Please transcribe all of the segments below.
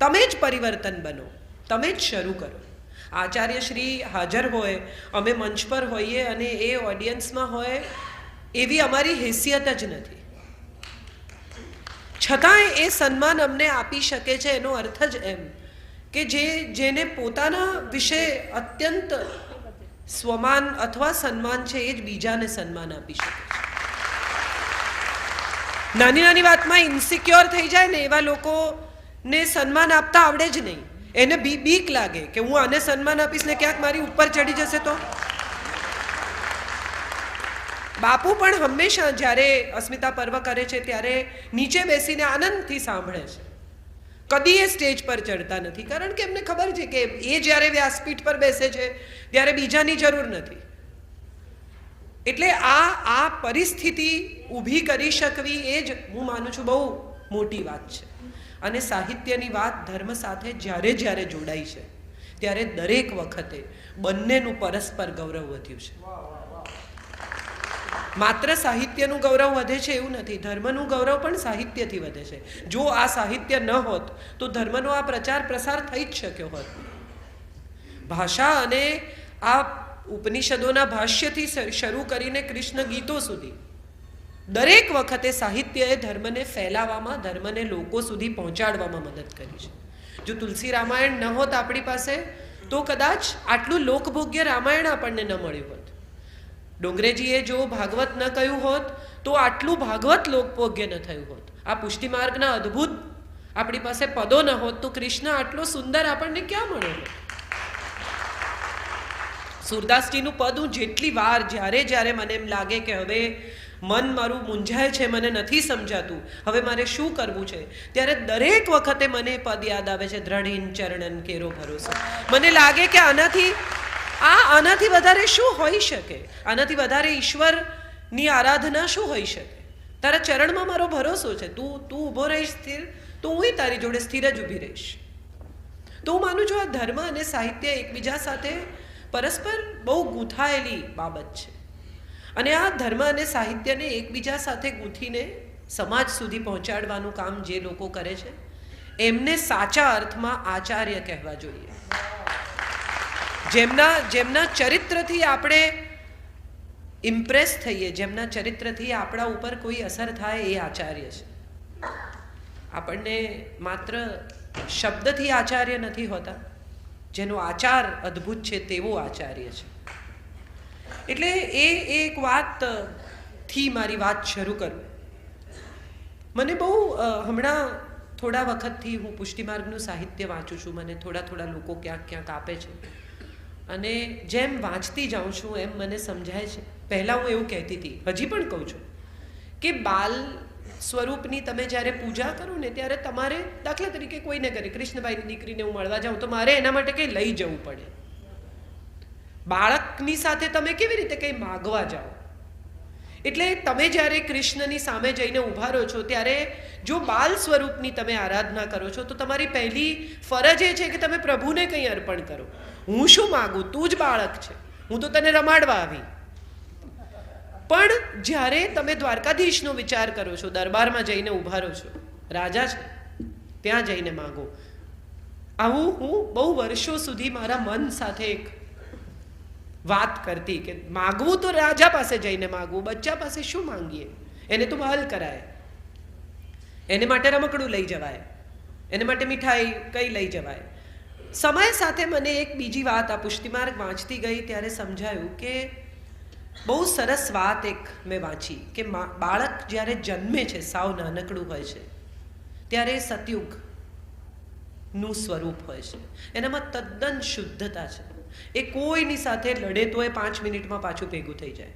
તમે જ પરિવર્તન બનો, તમે જ શરૂ કરો. આચાર્ય શ્રી હાજર હોય, અમે મંચ પર હોઈએ અને એ ઓડિયન્સમાં હોય, એવી અમારી હેસિયત જ નથી. છતાંય એ સન્માન અમને આપી શકે છે. એનો અર્થ જ એમ કે જેને પોતાના વિશે અત્યંત સ્વમાન અથવા સન્માન છે, એ જ બીજાને સન્માન આપી શકે છે. નાની નાની વાતમાં ઇન્સિક્યોર થઈ જાય ને એવા લોકોને સન્માન આપતા આવડે જ નહીં. એને બીક લાગે કે હું આને સન્માન આપીશ ને ક્યાંક મારી ઉપર ચડી જશે તો. બાપુ પણ હંમેશા જ્યારે અસ્મિતા પર્વ કરે છે ત્યારે નીચે બેસીને આનંદથી સાંભળે છે. કદી એ સ્ટેજ પર ચડતા નથી, કારણ કે એમને ખબર છે કે એ જ્યારે વ્યાસપીઠ પર બેસે છે ત્યારે બીજાની જરૂર નથી. એટલે આ પરિસ્થિતિ ઊભી કરી શકવી એ જ હું માનું છું બહુ મોટી વાત છે. અને સાહિત્યની વાત ધર્મ સાથે જ્યારે જ્યારે જોડાઈ છે ત્યારે દરેક વખતે બંનેનું પરસ્પર ગૌરવ વધ્યું છે. માત્ર સાહિત્યનું ગૌરવ વધે છે એવું નથી, ધર્મનું ગૌરવ પણ સાહિત્યથી વધે છે. જો આ સાહિત્ય ન હોત તો ધર્મનો આ પ્રચાર પ્રસાર થઈ જ શક્યો હોત. ભાષા અને આ ઉપનિષદોના ભાષ્યથી શરૂ કરીને કૃષ્ણ ગીતો સુધી દરેક વખતે સાહિત્યએ ધર્મને ફેલાવવામાં, ધર્મને લોકો સુધી પહોંચાડવામાં મદદ કરી છે. જો તુલસી રામાયણ ન હોત આપણી પાસે તો કદાચ આટલું લોકભોગ્ય રામાયણ આપણને ન મળ્યું હોત. ડોંગરેજીએ જો ભાગવત ન કહ્યું હોત તો આટલું ભાગવત લોકભોગ્ય ન થયું હોત. આ પુષ્ટિ માર્ગના અદ્ભુત આપણી પાસે પદો ન હોત તો કૃષ્ણ આટલો સુંદર આપણને ક્યાં મળ્યો હોત. સુરદાસજીનું પદ હું જેટલી વાર જ્યારે મને એમ લાગે કે હવે મન મારું મૂંઝાય છે, મને નથી સમજાતું, હવે મારે શું કરવું છે, ત્યારે દરેક વખતે મને પદ યાદ આવે છે, દ્રઢીન ચરણન કેરો ભરોસો. મને લાગે કે આનાથી વધારે શું હોઈ શકે, આનાથી વધારે ઈશ્વરની આરાધના શું હોઈ શકે. તારા ચરણમાં મારો ભરોસો છે. તું ઊભો રહીશ સ્થિર તો હું તારી જોડે સ્થિર જ ઊભી રહીશ. તો હું માનું છું આ ધર્મ અને સાહિત્ય એકબીજા સાથે પરસ્પર બહુ ગૂંથાયેલી બાબત છે. અને આ ધર્મ અને સાહિત્યને એકબીજા સાથે ગૂંથીને સમાજ સુધી પહોંચાડવાનું કામ જે લોકો કરે છે એમને સાચા અર્થમાં આચાર્ય કહેવા જોઈએ. જેમના ચરિત્રથી આપણે ઇમ્પ્રેસ થઈએ, જેમના ચરિત્રથી આપણા ઉપર કોઈ અસર થાય, એ આચાર્ય છે. આપણને માત્ર શબ્દથી આચાર્ય નથી હોતા, જેનો આચાર અદ્ભુત છે તેવો આચાર્ય છે. એટલે એ એક વાતથી મારી વાત શરૂ કરું. મને બહુ હમણાં થોડા વખતથી હું પુષ્ટિમાર્ગનું સાહિત્ય વાંચું છું. મને થોડા લોકો ક્યાંક આપે છે અને જેમ વાંચતી જાઉં છું એમ મને સમજાય છે. પહેલાં હું એવું કહેતી હતી, હજી પણ કહું છું કે બાલ સ્વરૂપની તમે જ્યારે પૂજા કરો ને ત્યારે તમારે, દાખલા તરીકે કોઈને કરે, કૃષ્ણભાઈની દીકરીને હું મળવા જાઉં તો મારે એના માટે કંઈ લઈ જવું પડે. બાળકની સાથે તમે કેવી રીતે કંઈ માગવા જાઓ? એટલે તમે જ્યારે કૃષ્ણની સામે જઈને ઊભા રહો છો ત્યારે જો બાલ સ્વરૂપની તમે આરાધના કરો છો તો તમારી પહેલી ફરજ એ છે કે તમે પ્રભુને કંઈ અર્પણ કરો. હું શું માગું? તું જ બાળક છે, હું તો તને રમાડવા આવી. પણ જ્યારે તમે દ્વારકાધીશનો વિચાર કરો છો, દરબારમાં જઈને ઊભા રહો છો, રાજા છે ત્યાં જઈને માગો. આવું હું બહુ વર્ષો સુધી મારા મન સાથે એક વાત કરતી કે માગવું તો રાજા પાસે જઈને માગવું, બચ્ચા પાસે શું માંગીએ? એને તો બહાલ કરાય, એને માટે રમકડું લઈ જવાય, એને માટે મીઠાઈ કઈ લઈ જવાય. સમય સાથે મને એક બીજી વાત આ પુષ્ટિમાર્ગ વાંચતી ગઈ ત્યારે સમજાયું કે બહુ સરસ વાત એક મેં વાંચી કે બાળક જ્યારે જન્મે છે, સાવ નાનકડું હોય છે, ત્યારે સતયુગનું સ્વરૂપ હોય છે. એનામાં તદ્દન શુદ્ધતા છે. એ કોઈની સાથે લડે તો એ 5 મિનિટમાં પાછું ભેગું થઈ જાય.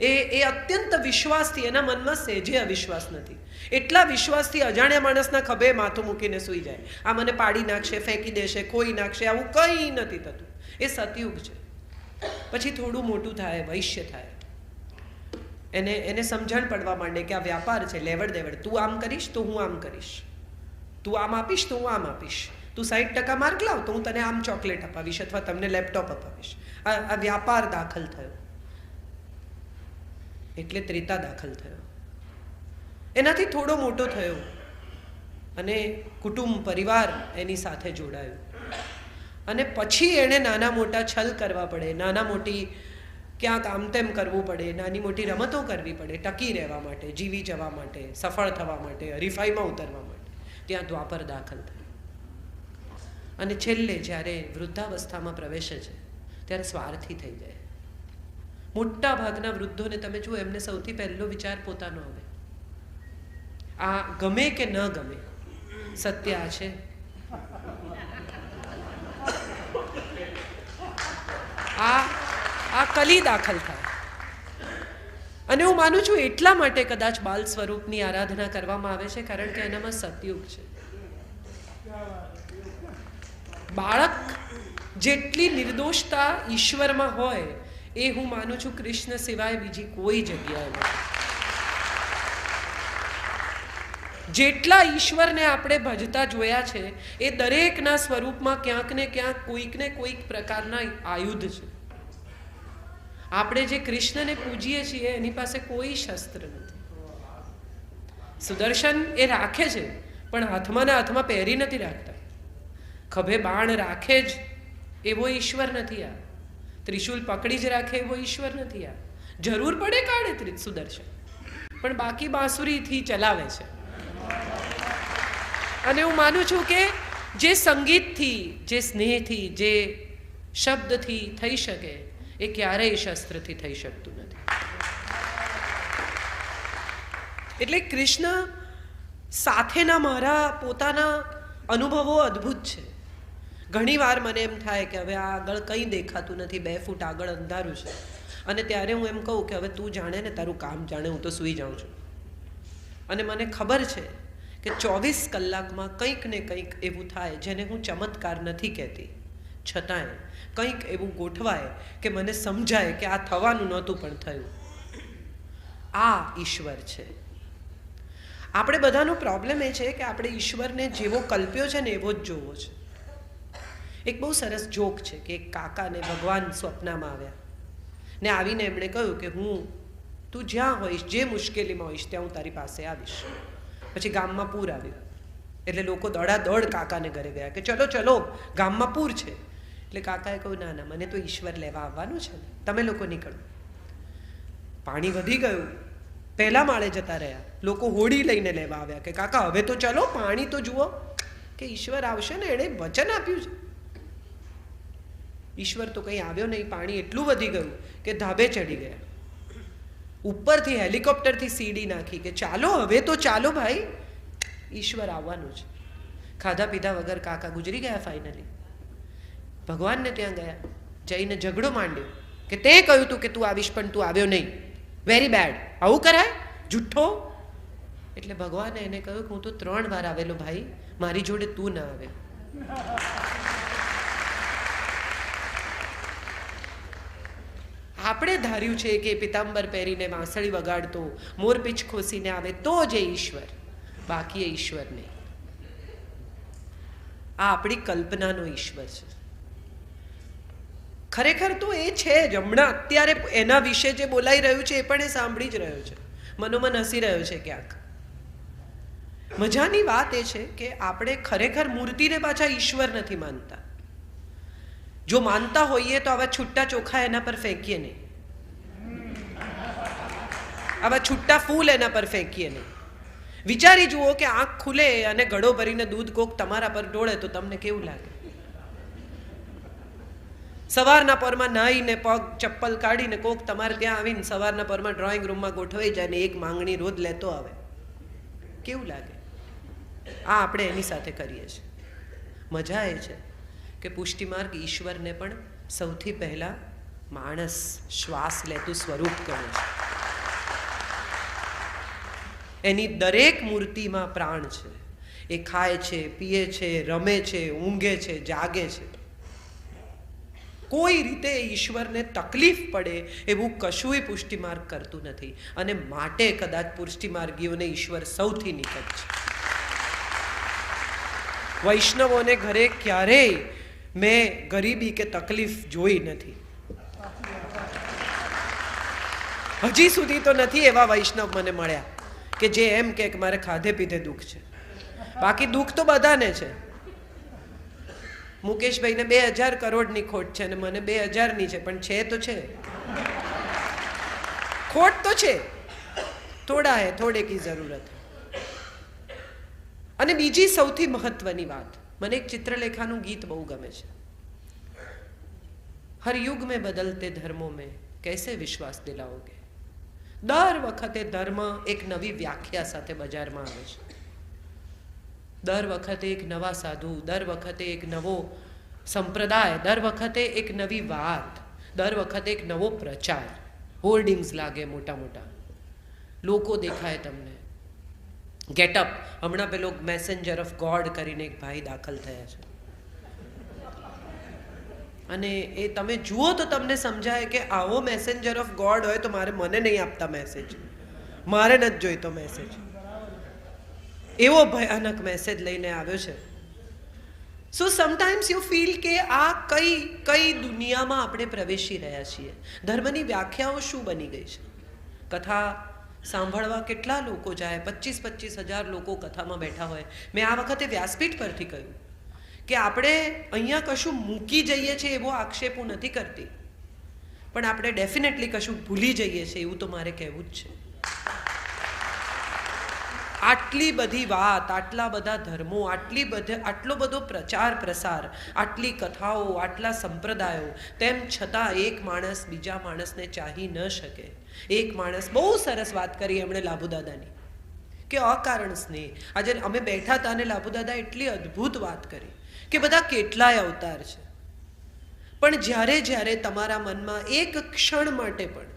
એ અત્યંત વિશ્વાસથી, એના મનમાં સહેજે અવિશ્વાસ નથી, એટલા વિશ્વાસથી અજાણ્યા માણસના ખભે માથું મૂકીને સૂઈ જાય. આ મને પાડી નાખશે, ફેંકી દેશે, ખોઈ નાખશે, આવું કંઈ નથી થતું. એ સતયુગ છે. પછી થોડું મોટું થાય, વૈશ્ય થાય, એને સમજણ પડવા માંડે કે આ વ્યાપાર છે, લેવડ દેવડ. તું આમ કરીશ તો હું આમ કરીશ, તું આમ આપીશ તો હું આમ આપીશ, તું 60% માર્ક લાવ તો હું તને આમ ચોકલેટ અપાવીશ અથવા તમને લેપટોપ અપાવીશ. આ વ્યાપાર દાખલ થયો. એટલે ત્રેતા દાખલ થયો. એનાથી થોડો મોટો થયો અને કુટુંબ પરિવાર એની સાથે જોડાયું. અને પછી એણે નાના મોટા છલ કરવા પડે, નાના મોટી ક્યાંક આમ તેમ કરવું પડે, નાની મોટી રમતો કરવી પડે ટકી રહેવા માટે, જીવી જવા માટે, સફળ થવા માટે, હરીફાઈમાં ઉતરવા માટે. ત્યાં દ્વાપર દાખલ થાય. અને છેલ્લે જ્યારે વૃદ્ધાવસ્થામાં પ્રવેશે છે ત્યારે સ્વાર્થી થઈ જાય. મોટા ભાગના વૃદ્ધોને તમે જુઓ, એમને સૌથી પહેલો વિચાર પોતાનો આવે. આ ગમે કે ન ગમે, સત્ય આ છે. આ કલી દાખલ થાય. અને હું માનું છું એટલા માટે કદાચ બાલ સ્વરૂપની આરાધના કરવામાં આવે છે, કારણ કે એનામાં સતયુગ છે. બાળક જેટલી નિર્દોષતા ઈશ્વરમાં હોય એ હું માનું છું કૃષ્ણ સિવાય બીજી કોઈ જગ્યાએ નથી. જેટલા ઈશ્વરને આપણે ભજતા જોયા છે એ દરેકના સ્વરૂપમાં ક્યાંક ને ક્યાંક કોઈકને કોઈક પ્રકારના આયુધ છે. આપણે જે કૃષ્ણને પૂજીએ છીએ એની પાસે કોઈ શસ્ત્ર નથી. સુદર્શન એ રાખે છે પણ હાથમાં પહેરી નથી રાખતા. ખભે બાણ રાખે જ એવો ઈશ્વર નથી આ. ત્રિશુલ પકડી જ રાખે એવો ઈશ્વર નથી આ. જરૂર પડે કાઢે સુદર્શન, પણ બાકી બાંસુરીથી ચલાવે છે. અને હું માનું છું કે જે સંગીતથી, જે સ્નેહથી, જે શબ્દથી થઈ શકે એ ક્યારેય શસ્ત્રથી થઈ શકતું નથી. એટલે કૃષ્ણ સાથેના મારા પોતાના અનુભવો અદ્ભુત છે. ઘણી વાર મને એમ થાય કે હવે આગળ કંઈ દેખાતું નથી, 2 ફૂટ આગળ અંધારું છે, અને ત્યારે હું એમ કહું કે હવે તું જાણે ને તારું કામ જાણે, હું તો સૂઈ જાઉં છું. અને મને ખબર છે કે 24 કલાકમાં કંઈક ને કંઈક એવું થાય જેને હું ચમત્કાર નથી કહેતી, છતાંય કંઈક એવું ગોઠવાય કે મને સમજાય કે આ થવાનું નહોતું પણ થયું. આ ઈશ્વર છે. આપણે બધાનો પ્રોબ્લેમ એ છે કે આપણે ઈશ્વરને જેવો કલ્પ્યો છે ને એવો જ જોવો છે. એક બહુ સરસ જોક છે કે એક કાકાને ભગવાન સ્વપ્નમાં આવ્યા ને આવીને એમણે કહ્યું કે તું જ્યાં હોઈશ, જે મુશ્કેલીમાં હોઈશ ત્યાં હું તારી પાસે આવીશ. પછી ગામમાં પૂર આવ્યું એટલે લોકો દોડાદોડ કાકાને ઘરે ગયા કે ચલો ચલો ગામમાં પૂર છે. એટલે કાકાએ કહ્યું ના ના, મને તો ઈશ્વર લેવા આવવાનું છે ને, તમે લોકો નીકળો. પાણી વધી ગયું, પહેલા માળે જતા રહ્યા. લોકો હોડી લઈને લેવા આવ્યા કે કાકા હવે તો ચલો, પાણી તો જુઓ, કે ઈશ્વર આવશે ને, એણે વચન આપ્યું છે. ઈશ્વર તો કંઈ આવ્યો નહીં. પાણી એટલું વધી ગયું કે ધાબે ચડી ગયા. ઉપરથી હેલિકોપ્ટરથી સીડી નાખી કે ચાલો હવે તો ચાલો ભાઈ, ઈશ્વર આવવાનું છે. ખાધા પીધા વગર કાકા ગુજરી ગયા. ફાઇનલી ભગવાનને ત્યાં ગયા, જઈને ઝઘડો માંડ્યો કે તે કહ્યું તું કે તું આવીશ પણ તું આવ્યો નહીં, વેરી બેડ, આવું કરાય, જુઠ્ઠો. એટલે ભગવાને એને કહ્યું કે હું તો 3 વાર આવેલો ભાઈ, મારી જોડે તું ના આવે. આપણે ધાર્યું છે કે પિતાંબર પહેરીને વાંસળી વગાડતો, મોરપીંછ ખોસીને આવે તો જ એ ઈશ્વર, બાકી એ ઈશ્વર નહીં. આ આપણી કલ્પનાનો ઈશ્વર છે. ખરેખર તો એ છે જ. હમણાં અત્યારે એના વિશે જે બોલાઈ રહ્યું છે એ પણ એ સાંભળી જ રહ્યો છે, મનોમન હસી રહ્યો છે ક્યાંક. મજાની વાત એ છે કે આપણે ખરેખર મૂર્તિને પાછા ઈશ્વર નથી માનતા. જો માનતા હોઈએ તો આવા છૂટા ચોખા એના પર ફેંકીએ નહીં, આવા છૂટા ફૂલ એના પર ફેંકીએ નહીં. વિચારી જુઓ કે આંખ ખુલે અને ઘડો ભરીને દૂધ કોક તમારા પર ઢોળે તો તમને કેવું લાગે? સવારના પરમાં નાહીને પગ ચપ્પલ કાઢીને કોક તમારે ત્યાં આવીને સવારના પરમાં ડ્રોઈંગ રૂમમાં ગોઠવાઈ જાય ને એક માંગણી રોજ લેતો આવે, કેવું લાગે? આ આપણે એની સાથે કરીએ છીએ. મજા એ છે કે પુષ્ટિમાર્ગ ઈશ્વરને પણ સૌથી પહેલા માણસ શ્વાસ લેતું સ્વરૂપ કરે છે. એની દરેક મૂર્તિમાં પ્રાણ છે. એ ખાય છે, પીએ છે, રમે છે, ઊંઘે છે, જાગે છે. કોઈ રીતે ઈશ્વરને તકલીફ પડે એવું કશુંય પુષ્ટિમાર્ગ કરતું નથી. અને માટે કદાચ પુષ્ટિમાર્ગીઓને ઈશ્વર સૌથી નિકટ છે. વૈષ્ણવોને ઘરે ક્યારેય મેં ગરીબી કે તકલીફ જોઈ નથી. હજી સુધી તો નથી એવા વૈષ્ણવ મને મળ્યા કે જે એમ કે મારે ખાધે પીધે દુઃખ છે. બાકી દુઃખ તો બધાને છે. મુકેશભાઈને 2000 કરોડની ખોટ છે અને મને 2000ની છે, પણ છે તો છે, ખોટ તો છે, થોડા હે થોડે કી જરૂરત. અને બીજી સૌથી મહત્વની વાત, મને એક ચિત્રલેખાનું ગીત બહુ ગમે છે. હર યુગ में बदलते धर्मों में कैसे विश्वास दिलाओगे. દર વખતે ધર્મ એક નવી વ્યાખ્યા સાથે બજારમાં આવે છે. દર વખતે એક નવા સાધુ, દર વખતે એક નવો સંપ્રદાય, દર વખતે એક નવી વાત, દર વખતે એક નવો પ્રચાર. હોર્ડિંગ્સ લાગે મોટા મોટા, લોકો દેખાય તમને, ગેટઅપ. હમણાં પેલો મેસેન્જર ઓફ ગોડ કરીને એક ભાઈ દાખલ થયા છે, અને એ તમે જુઓ તો તમને સમજાય કે આવો મેસેન્જર ઓફ ગોડ હોય તો મને નહીં આપતા મેસેજ, મારે નથી જોઈતો મેસેજ. એવો ભયાનક મેસેજ લઈને આવ્યો છે. સો સમટાઈમ્સ યુ ફીલ કે આ કઈ દુનિયામાં આપણે પ્રવેશી રહ્યા છીએ. ધર્મની વ્યાખ્યાઓ શું બની ગઈ છે. કથા સાંભળવા કેટલા લોકો જાય, 25,000 લોકો કથામાં બેઠા હોય. મેં આ વખતે વ્યાસપીઠ પરથી કહ્યું કે આપણે અહીંયા કશું મૂકી જઈએ છીએ એવો આક્ષેપ હું નથી કરતી, પણ આપણે ડેફિનેટલી કશું ભૂલી જઈએ છીએ એવું તો મારે કહેવું જ છે. આટલી બધી વાત, આટલા બધા ધર્મો, આટલો બધો પ્રચાર પ્રસાર, આટલી કથાઓ, આટલા સંપ્રદાયો, તેમ છતાં એક માણસ બીજા માણસને ચાહી ન શકે. એક માણસ, બહુ સરસ વાત કરી એમણે લાભુદાદાની, કે અકારણ સ્નેહ. આજે અમે બેઠા હતા અને લાભુદાદા એટલી અદ્ભુત વાત કરી કે બધા કેટલાય અવતાર છે, પણ જ્યારે તમારા મનમાં એક ક્ષણ માટે પણ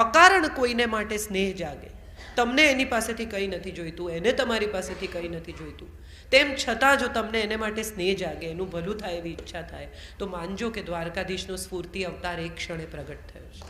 અકારણ કોઈને માટે સ્નેહ જાગે, તમને એની પાસેથી કંઈ નથી જોઈતું, એને તમારી પાસેથી કંઈ નથી જોઈતું, તેમ છતાં જો તમને એને માટે સ્નેહ જાગે, એનું ભલું થાય એવી ઈચ્છા થાય, તો માનજો કે દ્વારકાધીશનો સ્ફૂર્તિ અવતાર એક ક્ષણે પ્રગટ થયો છે.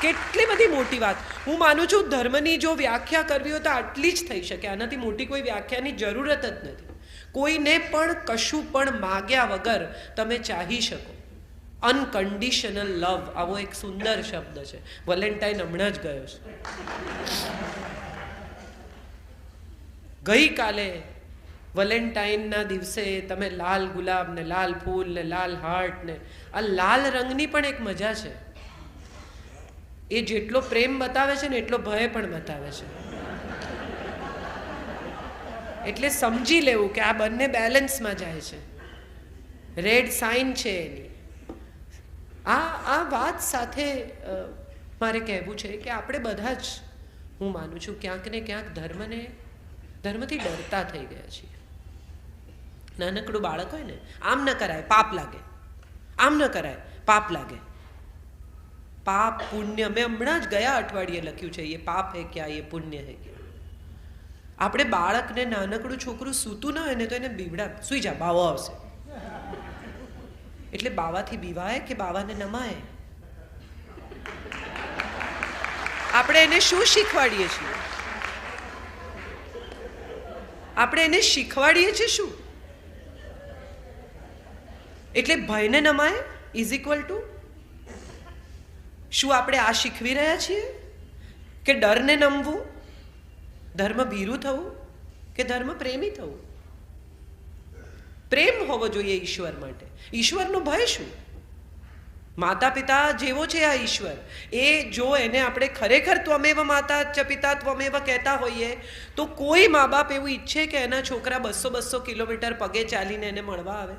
કેટલી બધી મોટી વાત. હું માનું છું ધર્મની જો વ્યાખ્યા કરવી હોય તો આટલી જ થઈ શકે, આનાથી મોટી કોઈ વ્યાખ્યાની જરૂરત જ નથી. કોઈને પણ કશું પણ માગ્યા વગર તમે ચાહી શકો. અનકન્ડિશનલ લવ, આવો એક સુંદર શબ્દ છે. વેલેન્ટાઇન હમણાં જ ગયો છે. ગઈકાલે વેલેન્ટાઇનના દિવસે તમે લાલ ગુલાબ ને લાલ ફૂલ ને લાલ હાર્ટ ને, આ લાલ રંગની પણ એક મજા છે. એ જેટલો પ્રેમ બતાવે છે ને એટલો ભય પણ બતાવે છે. એટલે સમજી લેવું કે આ બંને બેલેન્સમાં જાય છે. રેડ સાઇન છે એની. આ વાત સાથે મારે કહેવું છે કે આપણે બધા જ, હું માનું છું ક્યાંક ને ક્યાંક ધર્મથી ડરતા થઈ ગયા છીએ. નાનકડું બાળક હોય ને, આમ ન કરાય પાપ લાગે, આમ ન કરાય પાપ લાગે. પાપ પુણ્ય, મેં હમણાં જ ગયા અઠવાડિયે લખ્યું છે, એ પાપ હે ક્યાં, એ પુણ્ય હે ક્યાં. આપણે બાળકને, નાનકડું છોકરું સૂતું ના હોય ને તો એને બીવડા, સુઈ જા બાવો આવશે. એટલે બાવાથી બીવાય કે બાવાને નમાય? આપણે એને શું શીખવાડીએ છીએ? આપણે એને શીખવાડીએ છીએ શું? એટલે ભયને નમાય ઇઝ ઇક્વલ ટુ શું? આપણે આ શીખવી રહ્યા છીએ કે ડરને નમવું, ધર્મ ભીરું થવું કે ધર્મ પ્રેમી થવું? પ્રેમ હોવો જોઈએ ઈશ્વર માટે. ઈશ્વરનો ભય શું? માતા પિતા જેવો છે આ ઈશ્વર, એ જો એને આપણે ખરેખર ત્વમેવ માતા ચ પિતા ત્વમેવ કહેતા હોઈએ તો કોઈ મા બાપ એવું ઈચ્છે કે એના છોકરા 200 કિલોમીટર પગે ચાલીને એને મળવા આવે?